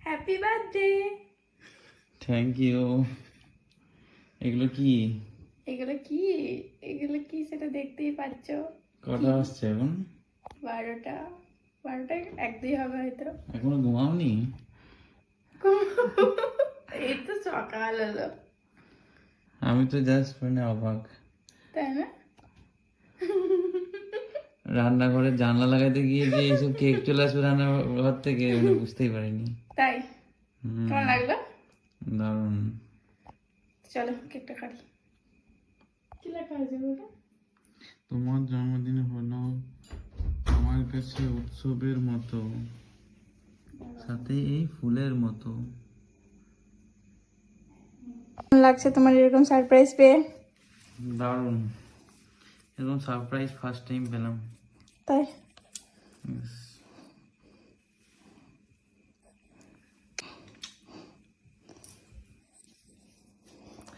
Happy birthday. Thank you. এগুলো কি? এগুলো কি এগুলো কি সেটা দেখতেই পাচ্ছ। কটা আসছে এখন? 12টা 1-2 হবে হয়তো। এখনো ঘুমাওনি? এই তো সকাল হলো। আমি তো জাস্ট মানে অবাক। তাই না? রান্নাঘরে জানলা লাগাইতে গিয়ে যে এইসব কেক চলে আসবে রান্নাঘর থেকে মানে বুঝতেই পারিনি। তাই কেমন লাগলো? দারুণ। চলো কেকটা কাটি। কি লেখা আছে ওটা? তোমার জন্মদিন হলো আমার কাছে উৎসবের মতো, সাথে এই ফুলের মতো। কেমন লাগছে তোমার এরকম সারপ্রাইজ পেয়ে? দারুণ। এরকম সারপ্রাইজ ফার্স্ট টাইম পেলাম। তাই Yes.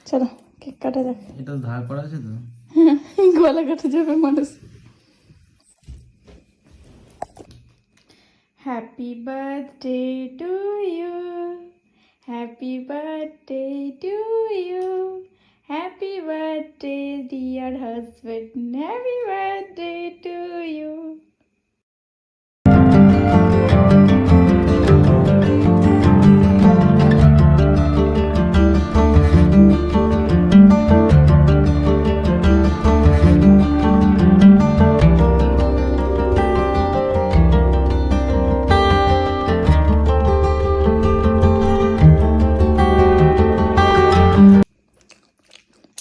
চলো কেক কাটা যাক। এটা ধার করা আছে তো? গলা কাটা যাবে মানুষ। Happy birthday to you, happy birthday to you, happy birthday dear husband, happy birthday to you.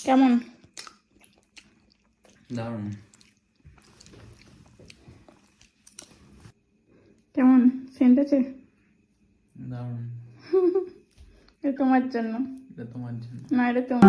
কেমন? দারুণ। কেমন সেন্ট আছে? দারুণ। এটা তোমার জন্য এটা তোমার জন্য। না, এটা তোমার